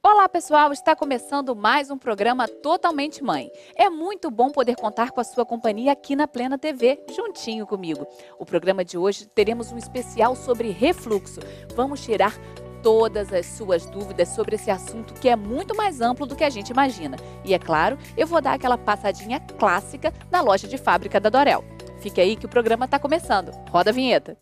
Olá, pessoal! Está começando mais um programa Totalmente Mãe. É muito bom poder contar com a sua companhia aqui na Plena TV, juntinho comigo. O programa de hoje teremos um especial sobre refluxo. Vamos tirar todas as suas dúvidas sobre esse assunto que é muito mais amplo do que a gente imagina. E é claro, eu vou dar aquela passadinha clássica na loja de fábrica da Dorel. Fique aí que o programa está começando. Roda a vinheta!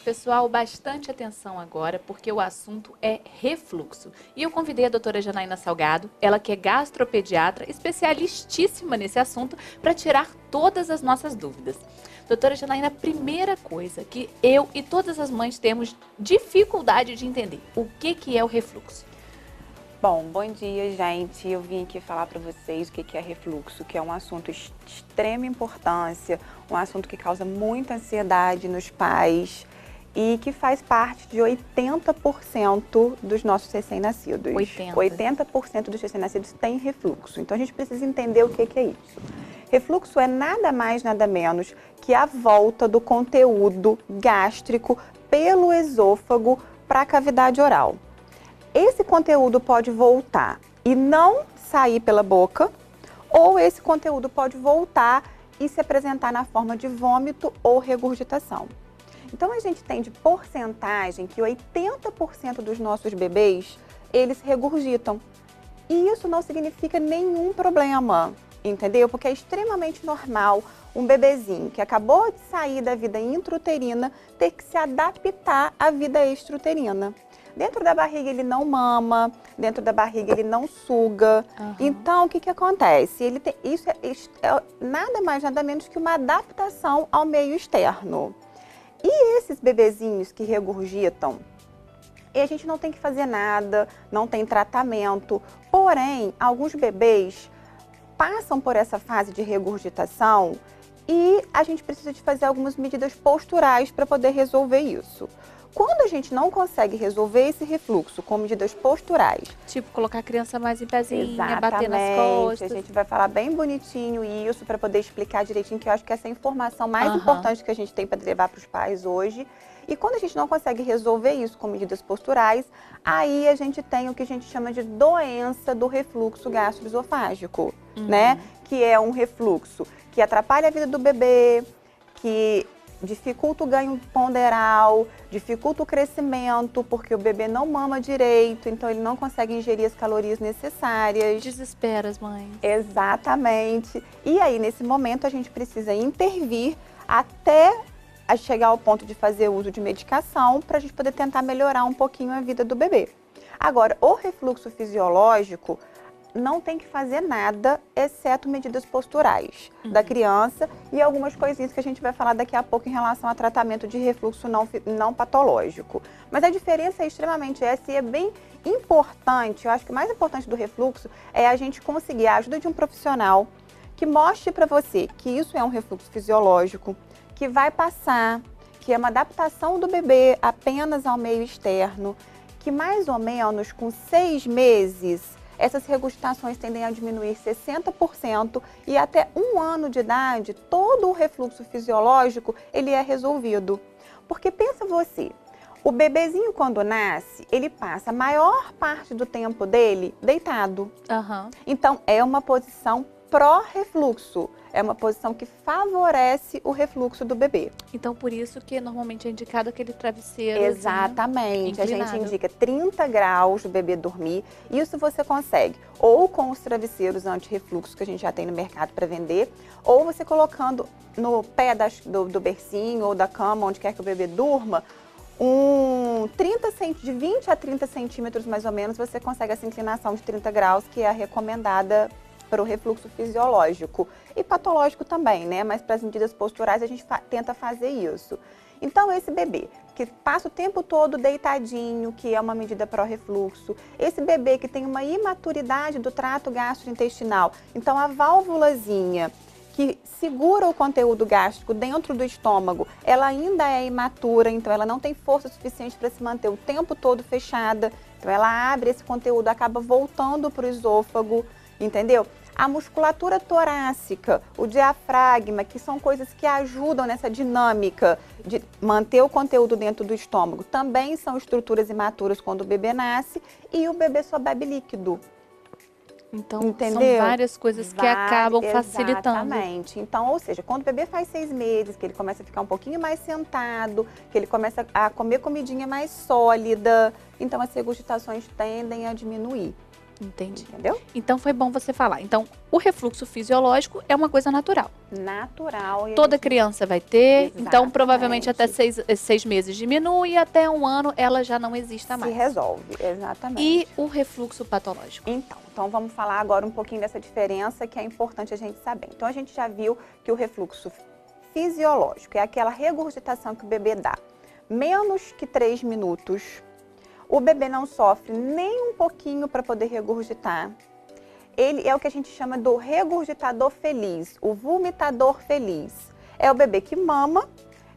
Pessoal, bastante atenção agora, porque o assunto é refluxo. E eu convidei a doutora Janaína Salgado, ela que é gastropediatra, especialistíssima nesse assunto, para tirar todas as nossas dúvidas. Doutora Janaína, a primeira coisa que eu e todas as mães temos dificuldade de entender, o que é o refluxo? Bom dia, gente. Eu vim aqui falar para vocês o que é refluxo, que é um assunto de extrema importância, um assunto que causa muita ansiedade nos pais e que faz parte de 80% dos nossos recém-nascidos. 80% dos recém-nascidos têm refluxo. Então, a gente precisa entender o que é isso. Refluxo é nada mais, nada menos que a volta do conteúdo gástrico pelo esôfago para a cavidade oral. Esse conteúdo pode voltar e não sair pela boca, ou esse conteúdo pode voltar e se apresentar na forma de vômito ou regurgitação. Então, a gente tem de porcentagem que 80% dos nossos bebês, eles regurgitam. E isso não significa nenhum problema, entendeu? Porque é extremamente normal um bebezinho que acabou de sair da vida intrauterina ter que se adaptar à vida extrauterina. Dentro da barriga ele não mama, dentro da barriga ele não suga. Então, o que acontece? Isso é nada mais, nada menos que uma adaptação ao meio externo. E esses bebezinhos que regurgitam, a gente não tem que fazer nada, não tem tratamento. Porém, alguns bebês passam por essa fase de regurgitação e a gente precisa de fazer algumas medidas posturais para poder resolver isso. Quando a gente não consegue resolver esse refluxo com medidas posturais... Tipo, colocar a criança mais em pezinha, Exatamente, bater nas costas. A gente vai falar bem bonitinho isso para poder explicar direitinho, que eu acho que essa é a informação mais importante que a gente tem para levar para os pais hoje. E quando a gente não consegue resolver isso com medidas posturais, aí a gente tem o que a gente chama de doença do refluxo gastroesofágico, né? Que é um refluxo que atrapalha a vida do bebê, que dificulta o ganho ponderal, dificulta o crescimento, porque o bebê não mama direito, então ele não consegue ingerir as calorias necessárias. Desespera as mães. Exatamente. E aí, nesse momento, a gente precisa intervir até chegar ao ponto de fazer uso de medicação para a gente poder tentar melhorar um pouquinho a vida do bebê. Agora, o refluxo fisiológico não tem que fazer nada, exceto medidas posturais da criança e algumas coisinhas que a gente vai falar daqui a pouco em relação a tratamento de refluxo não patológico. Mas a diferença é extremamente essa e é bem importante. Eu acho que o mais importante do refluxo é a gente conseguir a ajuda de um profissional que mostre para você que isso é um refluxo fisiológico, que vai passar, que é uma adaptação do bebê apenas ao meio externo, que mais ou menos com 6 meses essas regurgitações tendem a diminuir 60% e até 1 ano de idade, todo o refluxo fisiológico ele é resolvido. Porque pensa você, o bebezinho quando nasce, ele passa a maior parte do tempo dele deitado. Então, é uma posição pró-refluxo. É uma posição que favorece o refluxo do bebê. Então, por isso que normalmente é indicado aquele travesseiro. Exatamente. Assim, a gente indica 30 graus do bebê dormir. Isso você consegue ou com os travesseiros anti-refluxo que a gente já tem no mercado para vender, ou você colocando no pé do bercinho ou da cama, onde quer que o bebê durma, de 20 a 30 centímetros mais ou menos, você consegue essa inclinação de 30 graus, que é a recomendada para o refluxo fisiológico e patológico também, né? Mas para as medidas posturais a gente tenta fazer isso. Então, esse bebê que passa o tempo todo deitadinho, que é uma medida pró-refluxo, esse bebê que tem uma imaturidade do trato gastrointestinal, então a válvulazinha que segura o conteúdo gástrico dentro do estômago, ela ainda é imatura, então ela não tem força suficiente para se manter o tempo todo fechada, então ela abre esse conteúdo, acaba voltando para o esôfago, entendeu? A musculatura torácica, o diafragma, que são coisas que ajudam nessa dinâmica de manter o conteúdo dentro do estômago, também são estruturas imaturas quando o bebê nasce e o bebê só bebe líquido. Então, entendeu? São várias coisas que acabam facilitando. Exatamente. Então, ou seja, quando o bebê faz 6 meses, que ele começa a ficar um pouquinho mais sentado, que ele começa a comer comidinha mais sólida, então as regurgitações tendem a diminuir. Entendi. Entendeu? Então foi bom você falar. Então, o refluxo fisiológico é uma coisa natural. Natural. Toda criança vai ter. Exatamente. Então, provavelmente até 6 meses diminui e até 1 ano ela já não exista mais. Se resolve, exatamente. E o refluxo patológico? Então vamos falar agora um pouquinho dessa diferença que é importante a gente saber. Então, a gente já viu que o refluxo fisiológico é aquela regurgitação que o bebê dá menos que 3 minutos. O bebê não sofre nem um pouquinho para poder regurgitar. Ele é o que a gente chama do regurgitador feliz, o vomitador feliz. É o bebê que mama,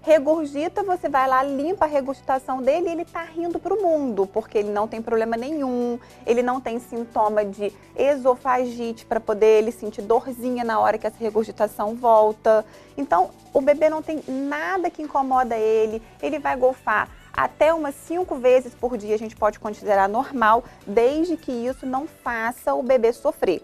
regurgita, você vai lá, limpa a regurgitação dele e ele está rindo para o mundo, porque ele não tem problema nenhum, ele não tem sintoma de esofagite para poder ele sentir dorzinha na hora que essa regurgitação volta. Então, o bebê não tem nada que incomoda ele vai golfar. Até umas 5 vezes por dia a gente pode considerar normal, desde que isso não faça o bebê sofrer.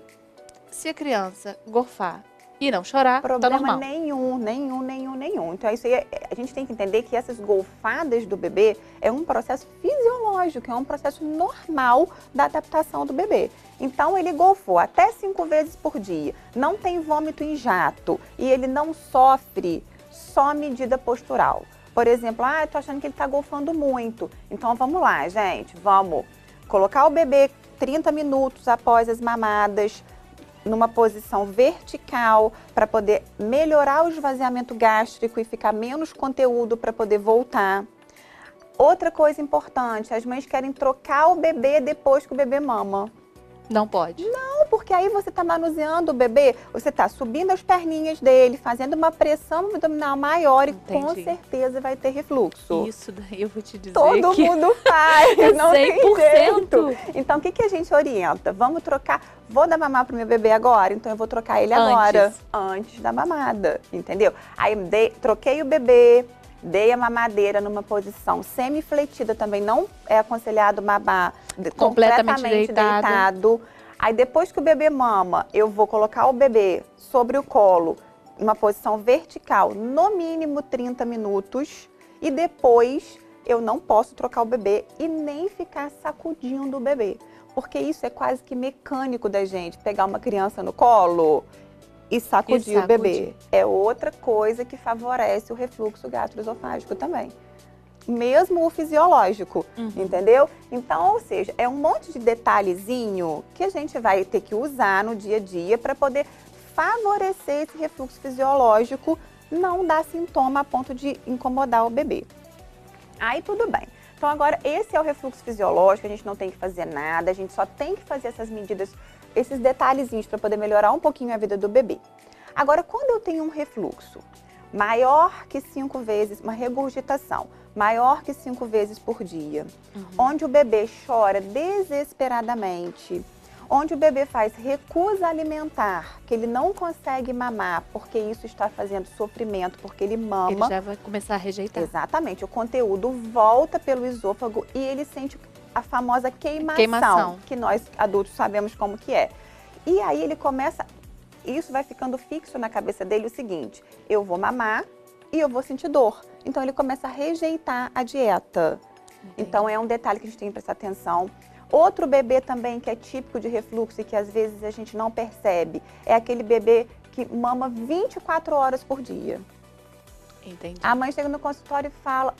Se a criança gorfar e não chorar, tá Problema normal. nenhum. Então isso aí, a gente tem que entender que essas golfadas do bebê é um processo fisiológico, é um processo normal da adaptação do bebê. Então ele golfou até 5 vezes por dia, não tem vômito em jato e ele não sofre só medida postural. Por exemplo, eu tô achando que ele tá golfando muito. Então vamos lá, gente, vamos colocar o bebê 30 minutos após as mamadas, numa posição vertical, para poder melhorar o esvaziamento gástrico e ficar menos conteúdo para poder voltar. Outra coisa importante, as mães querem trocar o bebê depois que o bebê mama. Não pode? Não, porque aí você está manuseando o bebê, você está subindo as perninhas dele, fazendo uma pressão abdominal maior. Entendi. E com certeza vai ter refluxo. Isso daí eu vou te dizer Todo que mundo faz, não 100%. tem jeito. Então, o que a gente orienta? Vamos trocar, vou dar mamar pro meu bebê agora, então eu vou trocar ele agora, antes da mamada, entendeu? Aí troquei o bebê, dei a mamadeira numa posição semi-fletida, também não é aconselhado mamar completamente deitado. Aí depois que o bebê mama, eu vou colocar o bebê sobre o colo, uma posição vertical, no mínimo 30 minutos. E depois eu não posso trocar o bebê e nem ficar sacudindo o bebê. Porque isso é quase que mecânico da gente, pegar uma criança no colo e sacudir o bebê. É outra coisa que favorece o refluxo gastroesofágico também. Mesmo o fisiológico, entendeu? Então, ou seja, é um monte de detalhezinho que a gente vai ter que usar no dia a dia para poder favorecer esse refluxo fisiológico, não dar sintoma a ponto de incomodar o bebê. Aí tudo bem. Então agora esse é o refluxo fisiológico, a gente não tem que fazer nada, a gente só tem que fazer essas medidas, esses detalhezinhos para poder melhorar um pouquinho a vida do bebê. Agora, quando eu tenho um refluxo maior que 5 vezes, uma regurgitação maior que 5 vezes por dia, onde o bebê chora desesperadamente, onde o bebê faz recusa alimentar, que ele não consegue mamar porque isso está fazendo sofrimento, porque ele mama. Ele já vai começar a rejeitar. Exatamente, o conteúdo volta pelo esôfago e ele sente a famosa queimação, que nós adultos sabemos como que é. E aí ele começa, isso vai ficando fixo na cabeça dele o seguinte, eu vou mamar e eu vou sentir dor. Então ele começa a rejeitar a dieta. Entendi. Então é um detalhe que a gente tem que prestar atenção. Outro bebê também que é típico de refluxo e que às vezes a gente não percebe, é aquele bebê que mama 24 horas por dia. Entendi. A mãe chega no consultório e fala,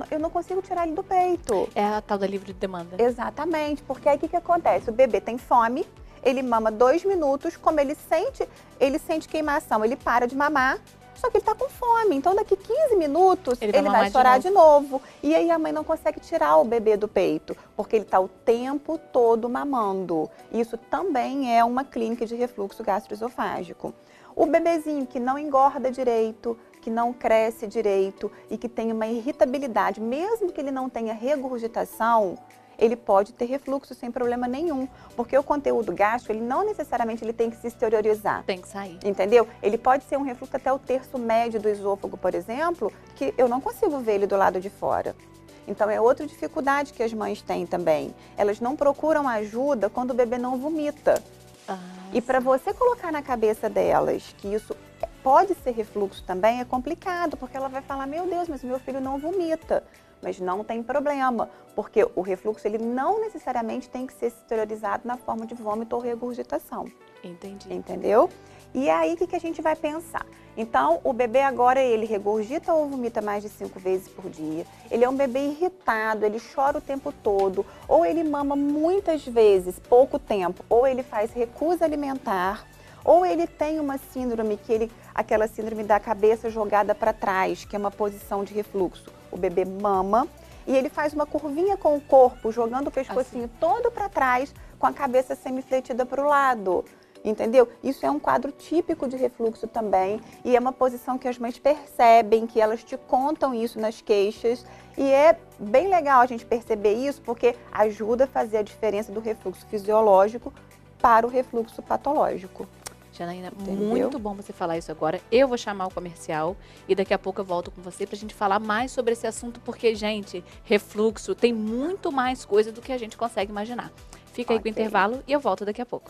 eu não consigo tirar ele do peito. É a tal da livre demanda. Exatamente, porque aí o que acontece? O bebê tem fome, ele mama 2 minutos, como ele sente queimação, ele para de mamar, Só que ele está com fome, então daqui 15 minutos ele vai mamar chorar de novo. E aí a mãe não consegue tirar o bebê do peito, porque ele está o tempo todo mamando. Isso também é uma clínica de refluxo gastroesofágico. O bebezinho que não engorda direito, que não cresce direito e que tem uma irritabilidade, mesmo que ele não tenha regurgitação, ele pode ter refluxo sem problema nenhum, porque o conteúdo gástrico, ele não necessariamente ele tem que se exteriorizar. Tem que sair. Entendeu? Ele pode ser um refluxo até o terço médio do esôfago, por exemplo, que eu não consigo ver ele do lado de fora. Então é outra dificuldade que as mães têm também. Elas não procuram ajuda quando o bebê não vomita. E para você colocar na cabeça delas que isso pode ser refluxo também é complicado, porque ela vai falar, meu Deus, mas meu filho não vomita. Mas não tem problema, porque o refluxo ele não necessariamente tem que ser exteriorizado na forma de vômito ou regurgitação. Entendi. Entendeu? E aí, o que a gente vai pensar? Então, o bebê agora, ele regurgita ou vomita mais de 5 vezes por dia. Ele é um bebê irritado, ele chora o tempo todo. Ou ele mama muitas vezes, pouco tempo. Ou ele faz recusa alimentar. Ou ele tem uma síndrome, aquela síndrome da cabeça jogada para trás, que é uma posição de refluxo. O bebê mama e ele faz uma curvinha com o corpo, jogando o pescocinho todo para trás, com a cabeça semifletida para o lado. Entendeu? Isso é um quadro típico de refluxo também e é uma posição que as mães percebem, que elas te contam isso nas queixas e é bem legal a gente perceber isso porque ajuda a fazer a diferença do refluxo fisiológico para o refluxo patológico. Janaína, muito bom você falar isso agora. Eu vou chamar o comercial e daqui a pouco eu volto com você pra gente falar mais sobre esse assunto, porque, gente, refluxo tem muito mais coisa do que a gente consegue imaginar. Fica aí com o intervalo e eu volto daqui a pouco.